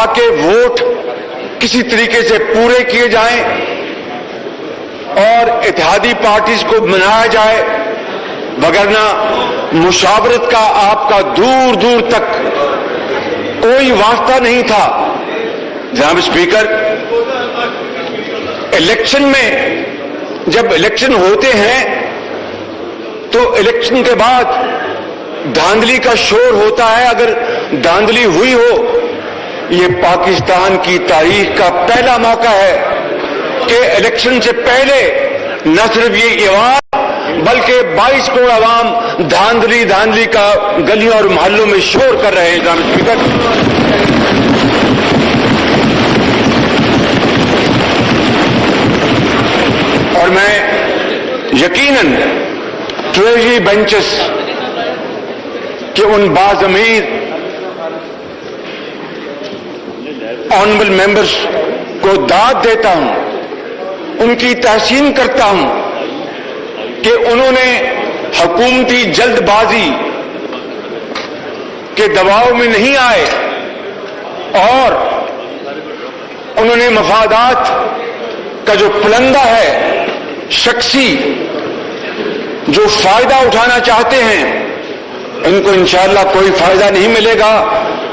تاکہ ووٹ کسی طریقے سے پورے کیے جائیں اور اتحادی پارٹیز کو منایا جائے، وگرنہ مشاورت کا آپ کا دور دور تک کوئی واسطہ نہیں تھا۔ جناب اسپیکر، الیکشن میں جب الیکشن ہوتے ہیں تو الیکشن کے بعد دھاندلی کا شور ہوتا ہے۔ اگر دھاندلی ہوئی ہو، یہ پاکستان کی تاریخ کا پہلا موقع ہے کہ الیکشن سے پہلے نہ صرف یہ عوام بلکہ 22 کروڑ عوام دھاندلی کا گلیوں اور محلوں میں شور کر رہے ہیں۔ جناب اسپیکر، اور میں یقیناً ٹریجری بینچز کے ان باضمیر آنریبل ممبرز کو داد دیتا ہوں، ان کی تحسین کرتا ہوں کہ انہوں نے حکومتی جلد بازی کے دباؤ میں نہیں آئے اور انہوں نے مفادات کا جو پلندہ ہے، شخصی جو فائدہ اٹھانا چاہتے ہیں، ان کو انشاءاللہ کوئی فائدہ نہیں ملے گا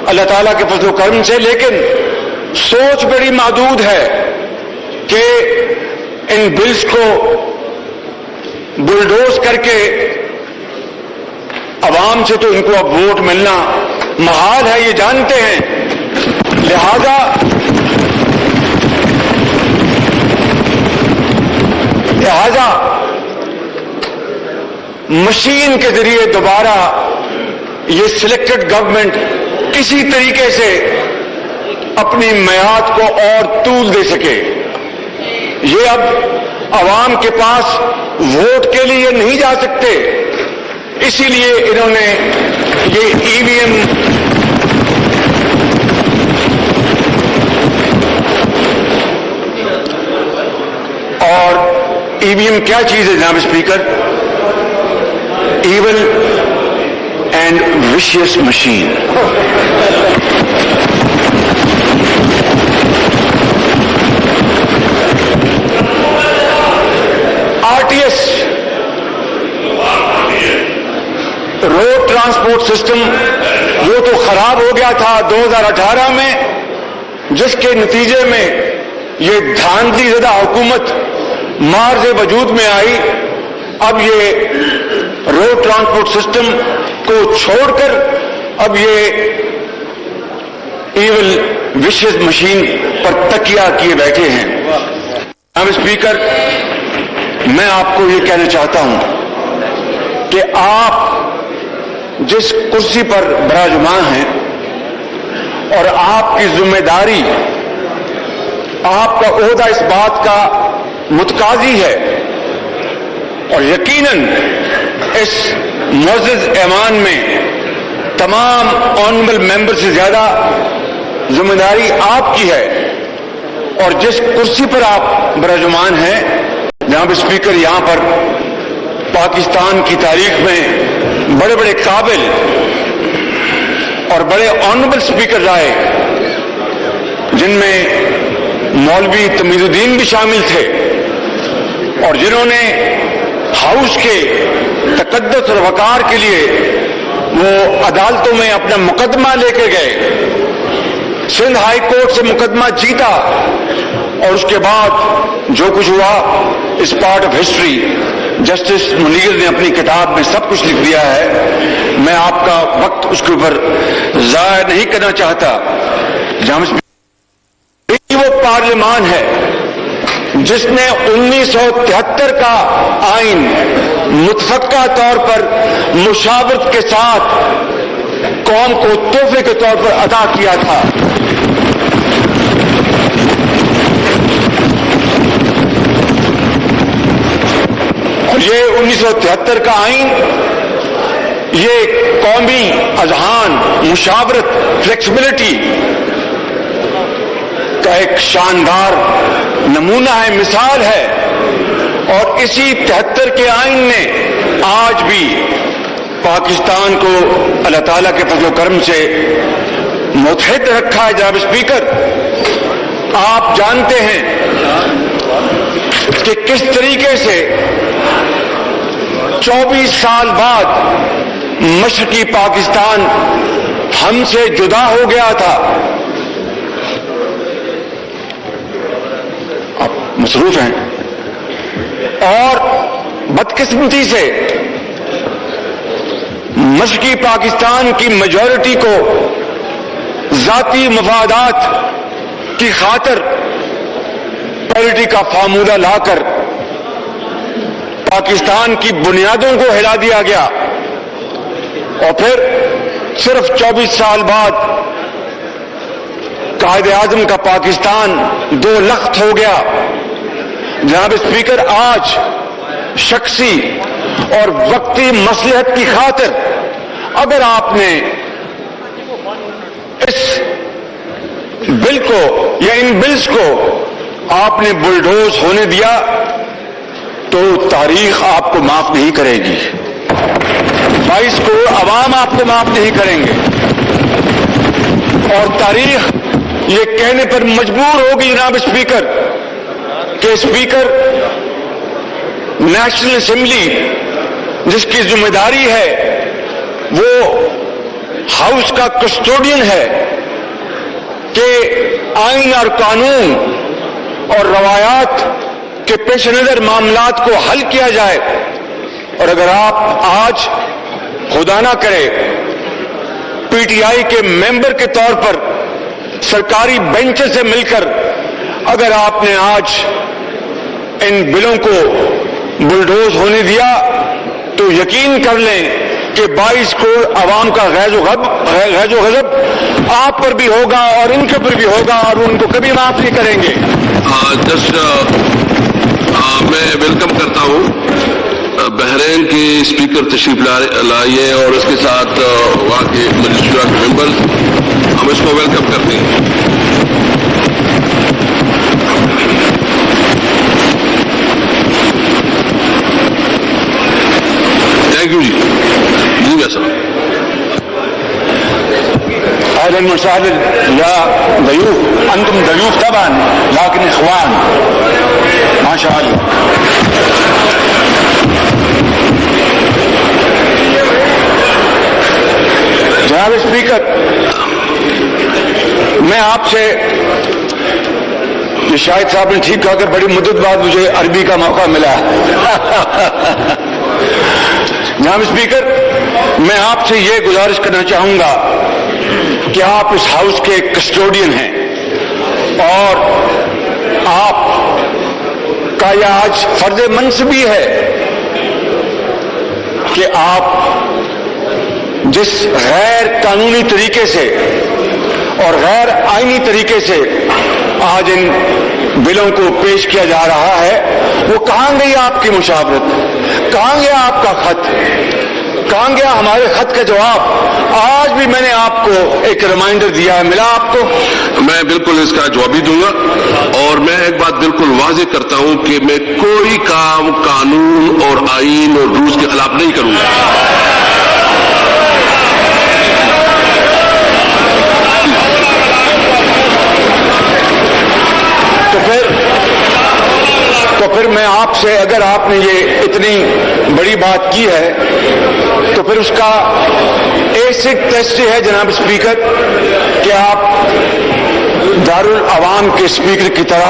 اللہ تعالیٰ کے فضل و کرم سے، لیکن سوچ بڑی محدود ہے کہ ان بلز کو بلڈوز کر کے عوام سے تو ان کو اب ووٹ ملنا محال ہے، یہ جانتے ہیں۔ لہذا مشین کے ذریعے دوبارہ یہ سلیکٹڈ گورنمنٹ کسی طریقے سے اپنی میعاد کو اور طول دے سکے۔ یہ اب عوام کے پاس ووٹ کے لیے نہیں جا سکتے، اسی لیے انہوں نے یہ ای وی ایم اور ای وی ایم کیا چیز ہے جناب speaker? Evil and vicious machine. R T S road transport system وہ تو خراب ہو گیا تھا 2018 میں، جس کے نتیجے میں یہ دھاندلی زدہ حکومت مارز وجود میں آئی۔ اب یہ روڈ ٹرانسپورٹ سسٹم کو چھوڑ کر اب یہ ایول وشیس مشین پر تکیہ کیے بیٹھے ہیں۔ جناب اسپیکر، میں آپ کو یہ کہنا چاہتا ہوں کہ آپ جس کرسی پر براجمان ہیں اور آپ کی ذمہ داری، آپ کا عہدہ اس بات کا متقاضی ہے، اور یقیناً اس معزز ایوان میں تمام آنریبل ممبر سے زیادہ ذمہ داری آپ کی ہے، اور جس کرسی پر آپ براجمان ہیں جناب اسپیکر، یہاں پر پاکستان کی تاریخ میں بڑے بڑے قابل اور بڑے آنریبل اسپیکر آئے، جن میں مولوی تمیز الدین بھی شامل تھے، اور جنہوں نے ہاؤس کے تقدس اور وقار کے لیے وہ عدالتوں میں اپنا مقدمہ لے کے گئے، سندھ ہائی کورٹ سے مقدمہ جیتا، اور اس کے بعد جو کچھ ہوا اس part of history justice Munir نے اپنی کتاب میں سب کچھ لکھ دیا ہے۔ میں آپ کا وقت اس کے اوپر ضائع نہیں کرنا چاہتا۔ وہ پارلیمان ہے جس نے 1973 کا آئین متفقہ طور پر مشاورت کے ساتھ قوم کو تحفے کے طور پر عطا کیا تھا۔ اور یہ 1973 کا آئین یہ قومی اذہان، مشاورت، فلیکسیبلٹی کا ایک شاندار نمونہ ہے، مثال ہے، اور اسی 73 کے آئین نے آج بھی پاکستان کو اللہ تعالیٰ کے فضل و کرم سے متحد رکھا ہے جناب اسپیکر. آپ جانتے ہیں کہ کس طریقے سے 24 سال بعد مشرقی پاکستان ہم سے جدا ہو گیا تھا. آپ مصروف ہیں اور بدقسمتی سے مشرقی پاکستان کی میجورٹی کو ذاتی مفادات کی خاطر پیرٹی کا فارمولہ لا کر پاکستان کی بنیادوں کو ہلا دیا گیا اور پھر صرف 24 سال بعد قائد اعظم کا پاکستان 2 لخت ہو گیا. جناب اسپیکر, آج شخصی اور وقتی مصلحت کی خاطر اگر آپ نے اس بل کو یا ان بلز کو آپ نے بلڈوز ہونے دیا تو تاریخ آپ کو معاف نہیں کرے گی. 22 کروڑ عوام آپ کو معاف نہیں کریں گے اور تاریخ یہ کہنے پر مجبور ہوگی جناب اسپیکر کہ اسپیکر نیشنل اسمبلی جس کی ذمہ داری ہے وہ ہاؤس کا کسٹوڈین ہے کہ آئین اور قانون اور روایات کے پیش نظر معاملات کو حل کیا جائے. اور اگر آپ آج خدا نہ کرے پی ٹی آئی کے ممبر کے طور پر سرکاری بینچ سے مل کر اگر آپ نے آج ان بلوں کو بلڈوز ہونے دیا تو یقین کر لیں کہ 22 کروڑ عوام کا غیظ و غضب آپ پر بھی ہوگا اور ان کے پر بھی ہوگا اور ان کو کبھی معاف نہیں کریں گے. میں ویلکم کرتا ہوں بحرین کے اسپیکر تشریف لائیے اور اس کے ساتھ وہاں کے مجلس شورا کے ممبرز, ہم اس کو ویلکم کرتے ہیں. تھینک یو جی ویسا. اهلا وسهلا يا ضيوف, انتم ضيوف طبعا لكن اخوان ما شاء الله. جناب اسپیکر, میں آپ سے یہ شاہد صاحب نے ٹھیک کہا کہ بڑی مدت بعد مجھے عربی کا موقع ملا. جناب اسپیکر, میں آپ سے یہ گزارش کرنا چاہوں گا کہ آپ اس ہاؤس کے کسٹوڈین ہیں اور آپ کا یہ آج فرض منصبی ہے کہ آپ جس غیر قانونی طریقے سے اور غیر آئینی طریقے سے آج ان بلوں کو پیش کیا جا رہا ہے وہ کہاں گئی آپ کی مشاورت, کہاں گیا آپ کا خط, کہاں گیا ہمارے خط کا جواب. آج بھی میں نے آپ کو ایک ریمائنڈر دیا ہے, ملا آپ کو؟ میں بالکل اس کا جواب بھی دوں گا اور میں ایک بات بالکل واضح کرتا ہوں کہ میں کوئی کام قانون اور آئین اور رولز کے خلاف نہیں کروں گا. تو پھر میں آپ سے, اگر آپ نے یہ اتنی بڑی بات کی ہے تو پھر اس کا ایسک ٹیسٹ ہے جناب اسپیکر کہ آپ دارالعوام کے اسپیکر کی طرح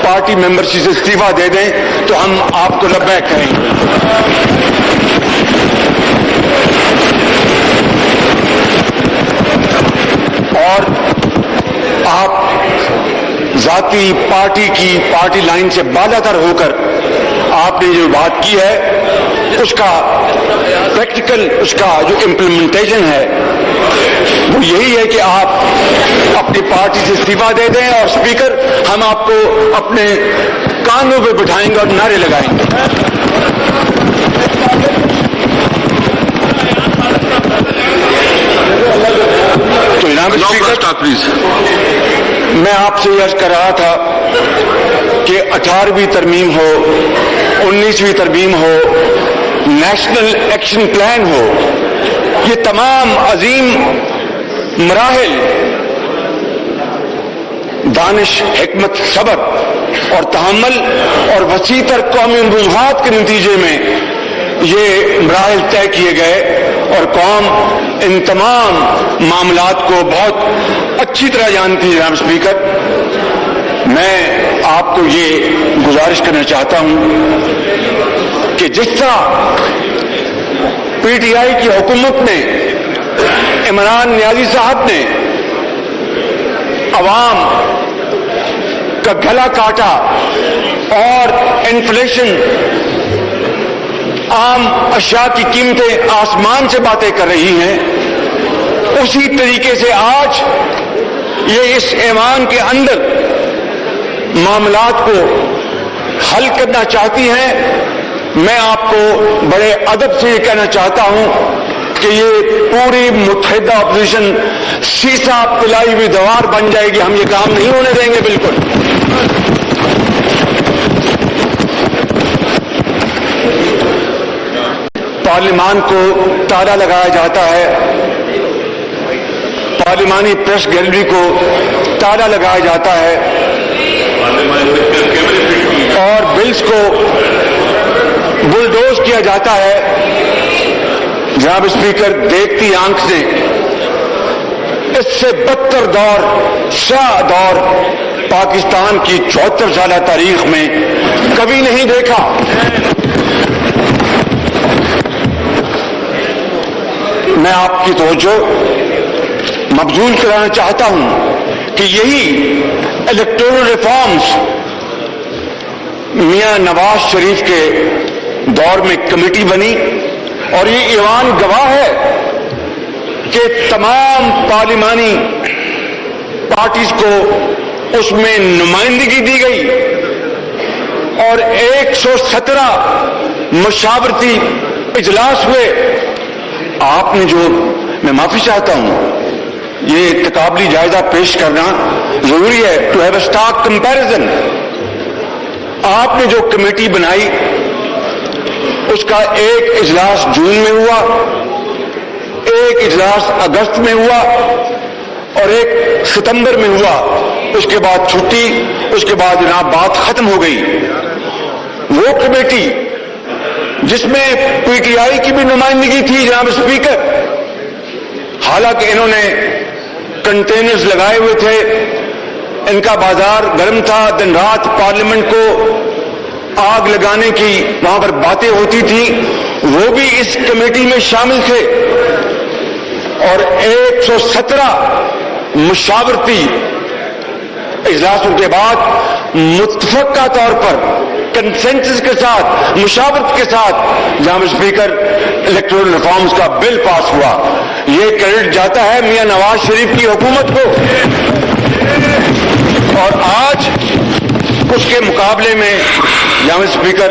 پارٹی ممبرشپ سے استعفیٰ دے دیں تو ہم آپ کو لبیک کریں گے. اور آپ ذاتی پارٹی لائن سے بالا تر ہو کر آپ نے جو بات کی ہے اس کا پریکٹیکل, اس کا جو امپلیمنٹیشن ہے وہ یہی ہے کہ آپ اپنی پارٹی سے استعفیٰ دے دیں اور اسپیکر ہم آپ کو اپنے کانوں پہ بٹھائیں گے اور نعرے لگائیں گے. تو جناب اسپیکر, میں آپ سے یہ عرض کر رہا تھا کہ 18ویں ترمیم ہو, 19ویں ترمیم ہو, نیشنل ایکشن پلان ہو, یہ تمام عظیم مراحل دانش، حکمت، صبر اور تحمل اور وسیع تر قومی رجحانات کے نتیجے میں یہ مراحل طے کیے گئے اور قوم ان تمام معاملات کو بہت اچھی طرح جانتی ہے۔ جناب اسپیکر، میں آپ کو یہ گزارش کرنا چاہتا ہوں کہ جس طرح پی ٹی آئی کی حکومت نے، عمران نیازی صاحب نے عوام کا گلا کاٹا اور انفلیشن، عام اشیاء کی قیمتیں آسمان سے باتیں کر رہی ہیں، اسی طریقے سے آج یہ اس ایوان کے اندر معاملات کو حل کرنا چاہتی ہیں۔ میں آپ کو بڑے ادب سے یہ کہنا چاہتا ہوں کہ یہ پوری متحدہ اپوزیشن سیسا پلائی ہوئی دیوار بن جائے گی، ہم یہ کام نہیں ہونے دیں گے بالکل۔ پارلیمان کو تالا لگایا جاتا ہے، پارلیمانی پریس گیلری کو تالا لگایا جاتا ہے اور بلز کو بلڈوز کیا جاتا ہے۔ جناب اسپیکر، دیکھتی آنکھ سے اس سے بدتر دور، سیاہ دور پاکستان کی 74 سالہ تاریخ میں کبھی نہیں دیکھا۔ میں آپ کی توجہ مبذول کرانا چاہتا ہوں کہ یہی الیکٹورل ریفارمز میاں نواز شریف کے دور میں کمیٹی بنی اور یہ ایوان گواہ ہے کہ تمام پارلیمانی پارٹیز کو اس میں نمائندگی دی گئی اور 117 مشاورتی اجلاس ہوئے۔ آپ نے جو، میں معافی چاہتا ہوں، یہ تقابلی جائزہ پیش کرنا ضروری ہے، to have a stark comparison. آپ نے جو کمیٹی بنائی اس کا ایک اجلاس جون میں ہوا، ایک اجلاس اگست میں ہوا اور ایک ستمبر میں ہوا، اس کے بعد چھٹی، اس کے بعد جناب بات ختم ہو گئی۔ وہ کمیٹی جس میں پی ٹی آئی کی بھی نمائندگی تھی جناب اسپیکر، حالانکہ انہوں نے کنٹینرز لگائے ہوئے تھے، ان کا بازار گرم تھا، دن رات پارلیمنٹ کو آگ لگانے کی وہاں پر باتیں ہوتی تھیں، وہ بھی اس کمیٹی میں شامل تھے اور 117 مشاورتی اجلاسوں کے بعد متفقہ طور پر کنسنسس کے ساتھ، مشاورت کے ساتھ جناب اسپیکر الیکٹورل ریفارمز کا بل پاس ہوا۔ یہ کریڈٹ جاتا ہے میاں نواز شریف کی حکومت کو، اور آج اس کے مقابلے میں جناب اسپیکر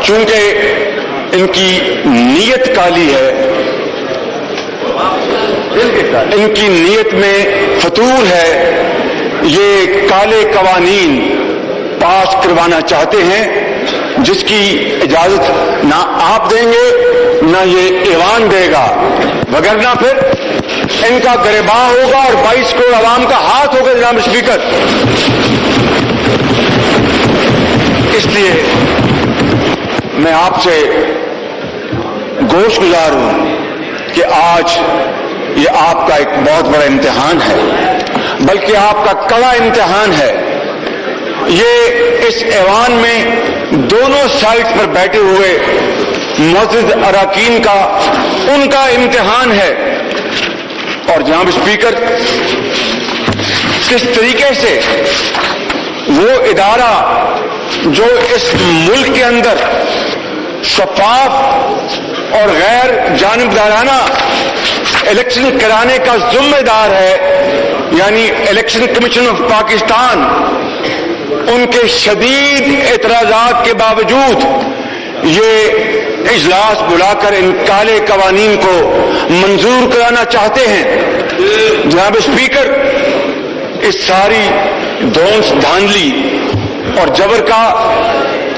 چونکہ ان کی نیت کالی ہے، ان کی نیت میں فتور ہے، یہ کالے قوانین پاس کروانا چاہتے ہیں جس کی اجازت نہ آپ دیں گے نہ یہ ایوان دے گا، وگرنہ پھر ان کا گریباں ہوگا اور 22 کروڑ عوام کا ہاتھ ہوگا جناب اسپیکر۔ اس لیے میں آپ سے گوش گزار ہوں کہ آج یہ آپ کا ایک بہت بڑا امتحان ہے، بلکہ آپ کا کڑا امتحان ہے۔ یہ اس ایوان میں دونوں سائڈ پر بیٹھے ہوئے معزز اراکین کا، ان کا امتحان ہے۔ اور جناب اسپیکر، کس طریقے سے وہ ادارہ جو اس ملک کے اندر شفاف اور غیر جانبدارانہ الیکشن کرانے کا ذمہ دار ہے، یعنی الیکشن کمیشن آف پاکستان، ان کے شدید اعتراضات کے باوجود یہ اجلاس بلا کر ان کالے قوانین کو منظور کرانا چاہتے ہیں۔ جناب اسپیکر، اس ساری دھونس دھاندلی اور جبر کا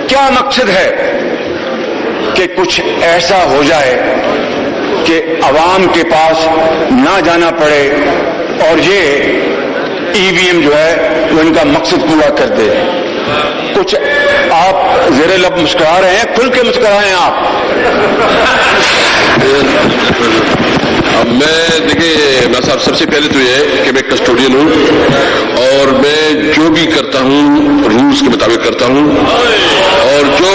کیا مقصد ہے کہ کچھ ایسا ہو جائے کہ عوام کے پاس نہ جانا پڑے اور یہ EVM جو ہے وہ ان کا مقصد پورا کر دے. کچھ آپ زیر لب مسکرا رہے ہیں, کھل کے مسکرائیں آپ. میں دیکھیں میں صاحب, سب سے پہلے تو یہ ہے کہ میں کسٹوڈین ہوں اور میں جو بھی کرتا ہوں رولز کے مطابق کرتا ہوں, اور جو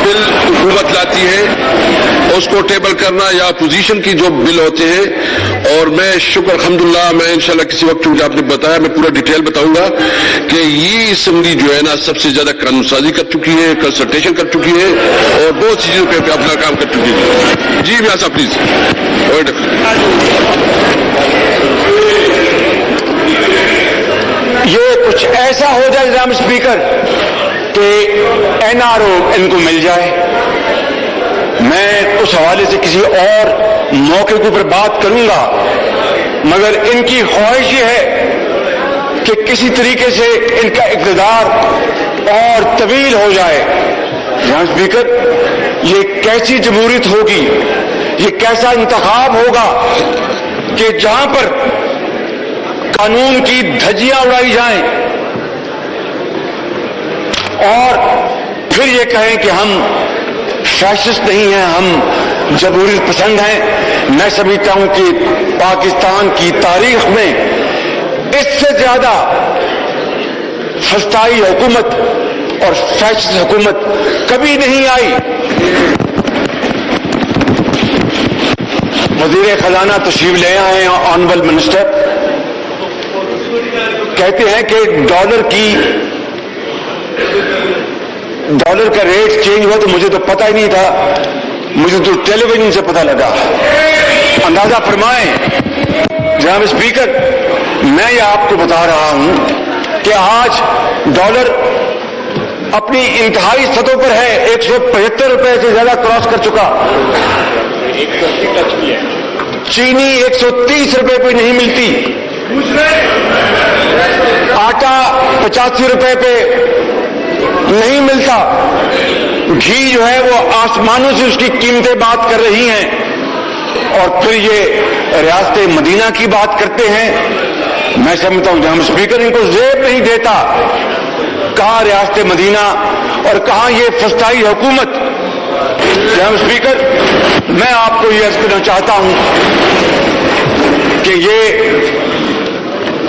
بل حکومت لاتی ہے اس کو ٹیبل کرنا یا اپوزیشن کی جو بل ہوتے ہیں, اور میں شکر الحمدللہ میں انشاءاللہ کسی وقت چونکہ آپ نے بتایا میں پورا ڈیٹیل بتاؤں گا کہ یہ اسمبلی جو ہے نا سب سے زیادہ قانون سازی کر چکی ہے, کنسلٹیشن کر چکی ہے اور بہت سی چیزوں پہ اپنا کام کر چکی ہے. جی میاں صاحب پلیز. یہ کچھ ایسا ہو جائے جناب اسپیکر کہ NRO ان کو مل جائے. میں اس حوالے سے کسی اور موقع کے اوپر بات کروں گا, مگر ان کی خواہش یہ ہے کہ کسی طریقے سے ان کا اقتدار اور طویل ہو جائے. جناب اسپیکر, یہ کیسی جمہوریت ہوگی, یہ کیسا انتخاب ہوگا کہ جہاں پر قانون کی دھجیاں اڑائی جائیں اور پھر یہ کہیں کہ ہم فیشسٹ نہیں ہیں, ہم جمہوریت پسند ہیں. میں سمجھتا ہوں کہ پاکستان کی تاریخ میں اس سے زیادہ فسطائی حکومت اور فیشسٹ حکومت کبھی نہیں آئی. وزیر خزانہ تشریف لے آئے ہیں, آنریبل منسٹر, کہتے ہیں کہ ڈالر کا ریٹ چینج ہوا تو مجھے تو پتہ ہی نہیں تھا, مجھے تو ٹیلی ویژن سے پتہ لگا. اندازہ فرمائیں جناب اسپیکر, میں یہ آپ کو بتا رہا ہوں کہ آج ڈالر اپنی انتہائی سطح پر ہے, 175 روپے سے زیادہ کراس کر چکا. چینی 130 روپے پہ نہیں ملتی, آٹا 85 روپے پہ نہیں ملتا, گھی جو ہے وہ آسمانوں سے اس کی قیمتیں بات کر رہی ہیں, اور پھر یہ ریاست مدینہ کی بات کرتے ہیں. میں سمجھتا ہوں جناب اسپیکر ان کو زیب نہیں دیتا, کہاں ریاست مدینہ اور کہاں یہ فسطائی حکومت. جناب اسپیکر, میں آپ کو یہ عرض کرنا چاہتا ہوں کہ یہ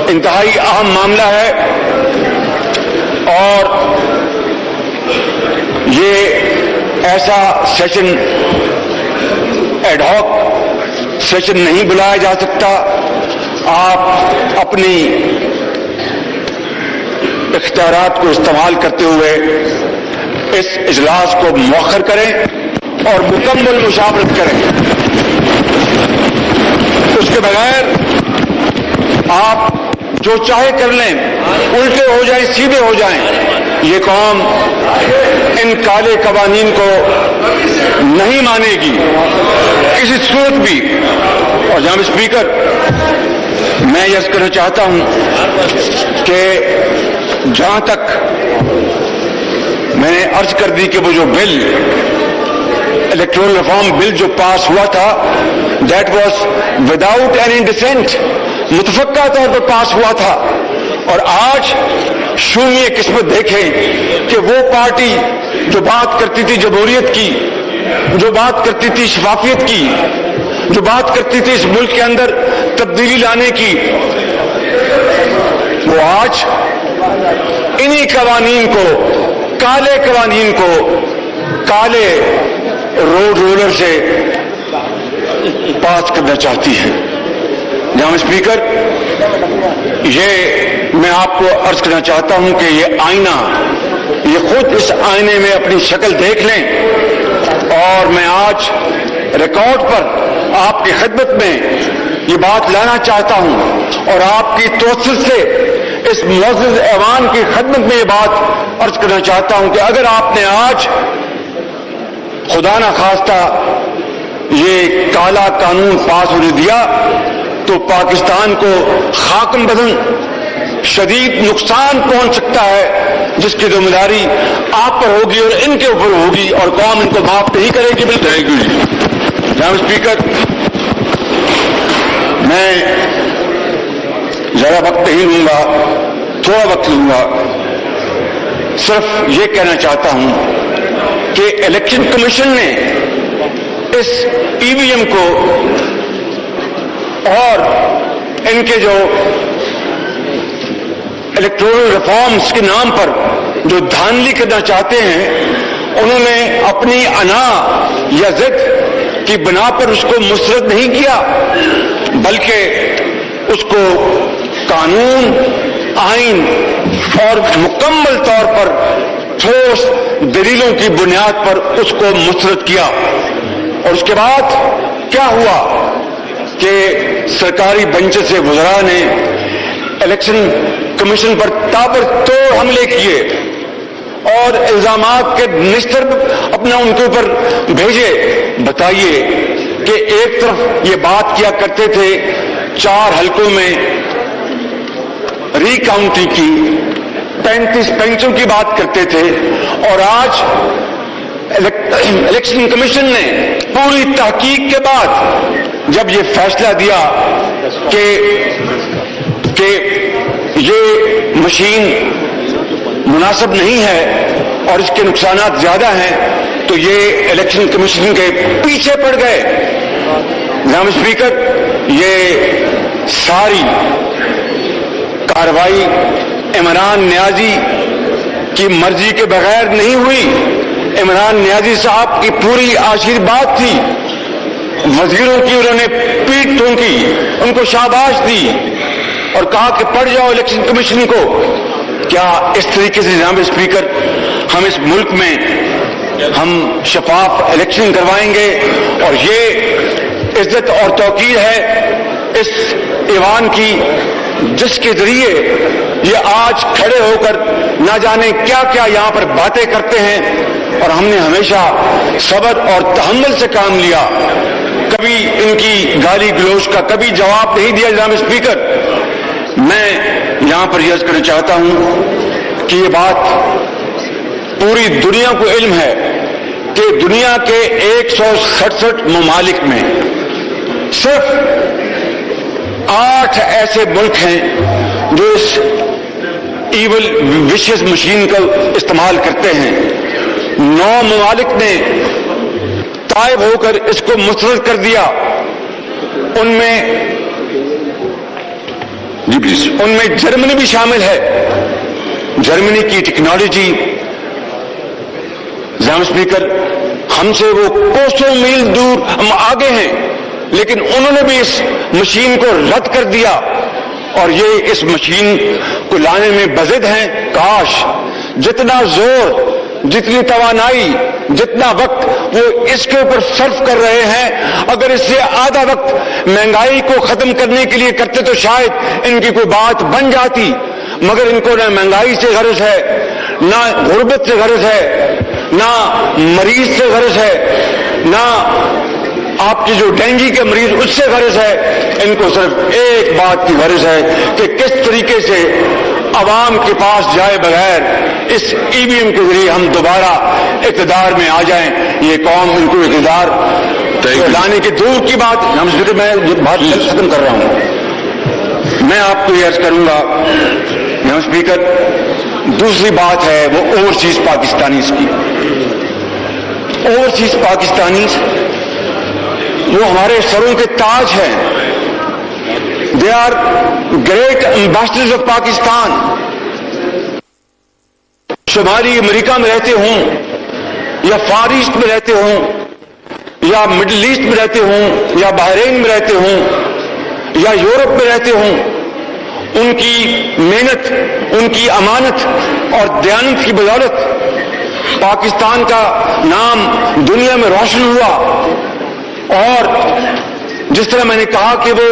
انتہائی اہم معاملہ ہے, اور یہ ایسا سیشن ایڈ ہاک سیشن نہیں بلایا جا سکتا. آپ اپنی اختیارات کو استعمال کرتے ہوئے اس اجلاس کو مؤخر کریں اور مکمل مشاورت کریں. اس کے بغیر آپ جو چاہے کر لیں, الٹے ہو جائیں سیدھے ہو جائیں, یہ قوم ان کالے قوانین کو نہیں مانے گی کسی صورت بھی. اور جناب اسپیکر, میں یہ کہنا چاہتا ہوں کہ جہاں تک میں نے عرض کر دی کہ وہ جو بل الیکٹورل ریفارم بل جو پاس ہوا تھا, that was without any dissent, متفقہ طور پر پاس ہوا تھا. اور آج شونیہ قسمت دیکھیں کہ وہ پارٹی جو بات کرتی تھی جمہوریت کی, جو بات کرتی تھی شفافیت کی, جو بات کرتی تھی اس ملک کے اندر تبدیلی لانے کی, وہ آج انہی قوانین کو, کالے قوانین کو, کالے روڈ رولر سے پاس کرنا چاہتی ہے. جناب اسپیکر, یہ میں آپ کو عرض کرنا چاہتا ہوں کہ یہ آئینہ, یہ خود اس آئینے میں اپنی شکل دیکھ لیں, اور میں آج ریکارڈ پر آپ کی خدمت میں یہ بات لانا چاہتا ہوں اور آپ کی توسط سے اس معزز ایوان کی خدمت میں یہ بات عرض کرنا چاہتا ہوں کہ اگر آپ نے آج خدا نہ خواستہ یہ کالا قانون پاس ہونے دیا تو پاکستان کو خاکم بدن شدید نقصان پہنچ سکتا ہے جس کی ذمہ داری آپ پر ہوگی اور ان کے اوپر ہوگی اور قوم ان کو معاف نہیں کرے گی. بالکل. تھینک یو جی. جناب اسپیکر، میں زیادہ وقت نہیں لوں گا، تھوڑا وقت لوں گا. صرف یہ کہنا چاہتا ہوں کہ الیکشن کمیشن نے اس ای وی ایم کو اور ان کے جو الیکٹورل ریفارمز کے نام پر جو دھاندلی کرنا چاہتے ہیں، انہوں نے اپنی انا یا ضد کی بنا پر اس کو مسترد نہیں کیا، بلکہ اس کو قانون، آئین اور مکمل طور پر ٹھوس دلیلوں کی بنیاد پر اس کو مسترد کیا. اور اس کے بعد کیا ہوا کہ سرکاری بنچ سے وزراء نے الیکشن کمیشن پر تابڑتوڑ حملے کیے اور الزامات کے نشتر اپنا ان کے اوپر بھیجے. بتائیے کہ ایک طرف یہ بات کیا کرتے تھے 4 حلقوں میں ری کاؤنٹنگ کی، 35 بینچوں کی بات کرتے تھے، اور آج الیکشن کمیشن نے پوری تحقیق کے بعد جب یہ فیصلہ دیا کہ یہ مشین مناسب نہیں ہے اور اس کے نقصانات زیادہ ہیں، تو یہ الیکشن کمیشن کے پیچھے پڑ گئے. جناب اسپیکر، یہ ساری کارروائی عمران نیازی کی مرضی کے بغیر نہیں ہوئی. عمران نیازی صاحب کی پوری آشیرواد تھی. وزیروں کی انہوں نے پیٹ ٹھونکی، ان کو شاباش دی اور کہا کہ پڑھ جاؤ الیکشن کمیشن کو. کیا اس طریقے سے جناب اسپیکر ہم اس ملک میں ہم شفاف الیکشن کروائیں گے؟ اور یہ عزت اور توقیر ہے اس ایوان کی جس کے ذریعے یہ آج کھڑے ہو کر نہ جانے کیا کیا یہاں پر باتیں کرتے ہیں، اور ہم نے ہمیشہ صبر اور تحمل سے کام لیا، کبھی ان کی گالی گلوچ کا کبھی جواب نہیں دیا. جناب اسپیکر، میں یہاں پر عرض کرنا چاہتا ہوں کہ یہ بات پوری دنیا کو علم ہے کہ دنیا کے 167 ممالک میں صرف 8 ایسے ملک ہیں جو اس ایول وشز مشین کا استعمال کرتے ہیں. 9 ممالک نے طائب ہو کر اس کو مسترد کر دیا. ان میں جرمنی بھی شامل ہے. جرمنی کی ٹیکنالوجی، جناب اسپیکر، ہم سے وہ کوسوں میل دور ہم آگے ہیں، لیکن انہوں نے بھی اس مشین کو رد کر دیا اور یہ اس مشین کو لانے میں بضد ہیں. کاش جتنا زور، جتنی توانائی، جتنا وقت وہ اس کے اوپر صرف کر رہے ہیں، اگر اس سے آدھا وقت مہنگائی کو ختم کرنے کے لیے کرتے تو شاید ان کی کوئی بات بن جاتی. مگر ان کو نہ مہنگائی سے غرض ہے، نہ غربت سے غرض ہے، نہ مریض سے غرض ہے، نہ آپ کی جو ڈینگی کے مریض اس سے غرض ہے. ان کو صرف ایک بات کی غرض ہے کہ کس طریقے سے عوام کے پاس جائے بغیر اس ای وی ایم کے ذریعے ہم دوبارہ اقتدار میں آ جائیں. یہ قوم ان کو اقتدار لانے کی دور کی بات. میں بات ختم کر رہا ہوں. میں آپ کو یہ عرض کروں گا جناب اسپیکر، دوسری بات ہے وہ اوورسیز پاکستانیز کی. اوورسیز پاکستانیز وہ ہمارے سروں کے تاج ہیں. They are great ambassadors of Pakistan. شمالی امریکہ میں رہتے ہوں یا فار ایسٹ میں رہتے ہوں یا مڈل ایسٹ میں رہتے ہوں یا بحرین میں رہتے ہوں یا یورپ میں رہتے ہوں، ان کی محنت، ان کی امانت اور دیانت کی بدولت پاکستان کا نام دنیا میں روشن ہوا. اور جس طرح میں نے کہا کہ وہ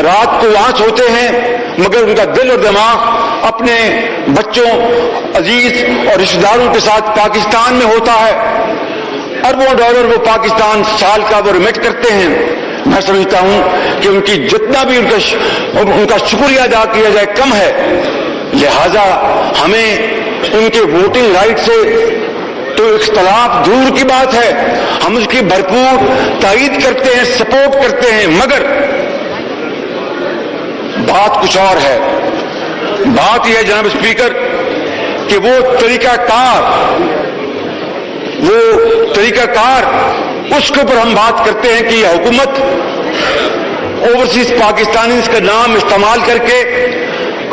رات کو وہاں سوتے ہیں مگر ان کا دل اور دماغ اپنے بچوں، عزیز اور رشتہ داروں کے ساتھ پاکستان میں ہوتا ہے. اربوں ڈالر وہ پاکستان سال کا وہ ریمٹ کرتے ہیں، میں سمجھتا ہوں کہ ان کی جتنا بھی ان کا شکریہ ادا کیا جائے کم ہے. لہذا ہمیں ان کے ووٹنگ رائٹ سے تو اختلاف دور کی بات ہے, ہم اس کی بھرپور تائید کرتے ہیں, سپورٹ کرتے ہیں, مگر بات کچھ اور ہے. بات یہ ہے جناب اسپیکر کہ وہ طریقہ کار اس کے اوپر ہم بات کرتے ہیں کہ یہ حکومت اوورسیز پاکستانیز کا نام استعمال کر کے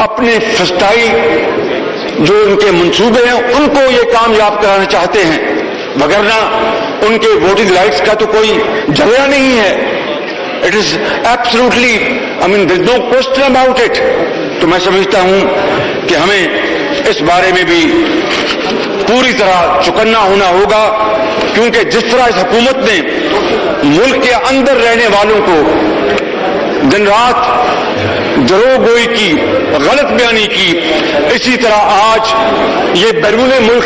اپنے فسٹائی جو ان کے منصوبے ہیں ان کو یہ کامیاب کرانا چاہتے ہیں, وگرنہ ان کے ووٹنگ رائٹس کا تو کوئی جھگڑا نہیں ہے. It is absolutely there is no question about it. تو میں سمجھتا ہوں کہ ہمیں اس بارے میں بھی پوری طرح چوکنا ہونا ہوگا, کیونکہ جس طرح اس حکومت نے ملک کے اندر رہنے والوں کو دن رات دروغ گوئی کی, غلط بیانی کی, اسی طرح آج یہ بیرون ملک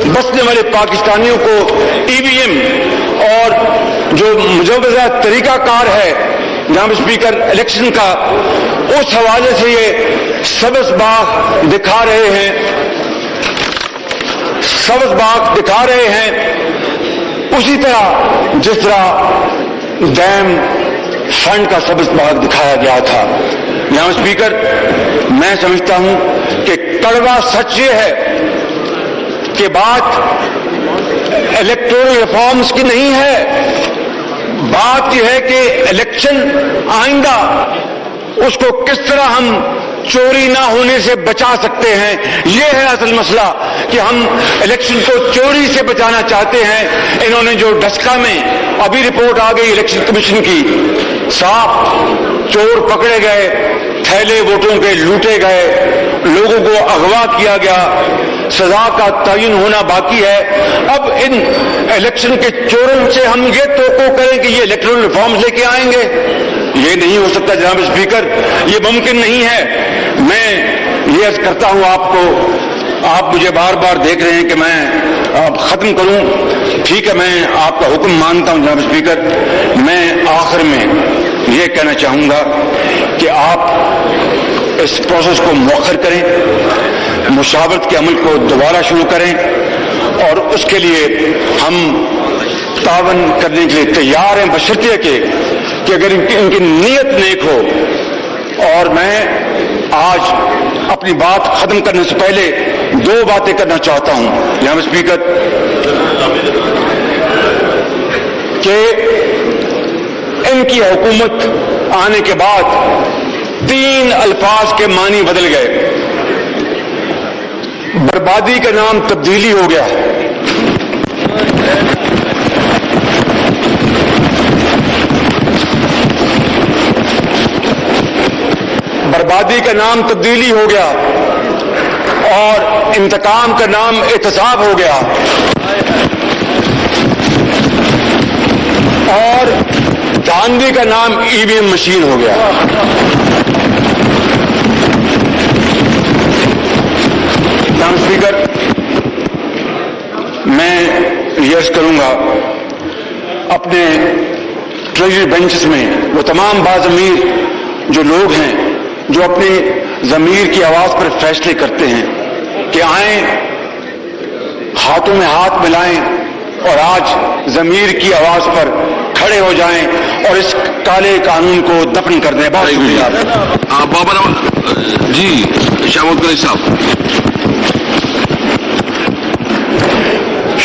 بسنے والے پاکستانیوں کو ای وی ایم اور جو مجوزہ طریقہ کار ہے جناب اسپیکر الیکشن کا, اس حوالے سے یہ سبز باغ دکھا رہے ہیں, اسی طرح جس طرح ڈیم فنڈ کا سبز باغ دکھایا گیا تھا. جناب اسپیکر, میں سمجھتا ہوں کہ کڑوا سچ یہ ہے کہ بات الیکٹورل ریفارمز کی نہیں ہے, بات یہ ہے کہ الیکشن آئندہ اس کو کس طرح ہم چوری نہ ہونے سے بچا سکتے ہیں. یہ ہے اصل مسئلہ کہ ہم الیکشن کو چوری سے بچانا چاہتے ہیں. انہوں نے جو ڈسکا میں ابھی رپورٹ آ گئی الیکشن کمیشن کی, صاف چور پکڑے گئے, تھیلے ووٹوں کے لوٹے گئے, لوگوں کو اغوا کیا گیا, سزا کا تعین ہونا باقی ہے. اب ان الیکشن کے چوروں سے ہم یہ توقع کریں کہ یہ الیکٹرل ریفارمز لے کے آئیں گے, یہ نہیں ہو سکتا جناب اسپیکر, یہ ممکن نہیں ہے. میں یہ عرض کرتا ہوں آپ کو, آپ مجھے بار بار دیکھ رہے ہیں کہ میں ختم کروں, ٹھیک ہے, میں آپ کا حکم مانتا ہوں جناب اسپیکر. میں آخر میں یہ کہنا چاہوں گا کہ آپ اس پروسیس کو مؤخر کریں, مشاورت کے عمل کو دوبارہ شروع کریں, اور اس کے لیے ہم تعاون کرنے کے لیے تیار ہیں, بشرطیہ کہ اگر ان کی نیت نیک ہو. اور میں آج اپنی بات ختم کرنے سے پہلے دو باتیں کرنا چاہتا ہوں جناب اسپیکر, کہ ان کی حکومت آنے کے بعد 3 الفاظ کے معنی بدل گئے. بربادی کا نام تبدیلی ہو گیا, بربادی کا نام تبدیلی ہو گیا, اور انتقام کا نام احتساب ہو گیا, اور دھاندلی کا نام ای وی ایم مشین ہو گیا. جناب اسپیکر, میں یہ عرض کروں گا اپنے ٹریجری بینچز میں وہ تمام باضمیر جو لوگ ہیں جو اپنی ضمیر کی آواز پر فیصلے کرتے ہیں کہ آئیں, ہاتھوں میں ہاتھ ملائیں اور آج ضمیر کی آواز پر کھڑے ہو جائیں اور اس کالے قانون کو دفن کر دیں. بہت شکریہ. بابر جی, شاہد قریشی صاحب.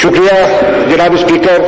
شکریہ جناب اسپیکر.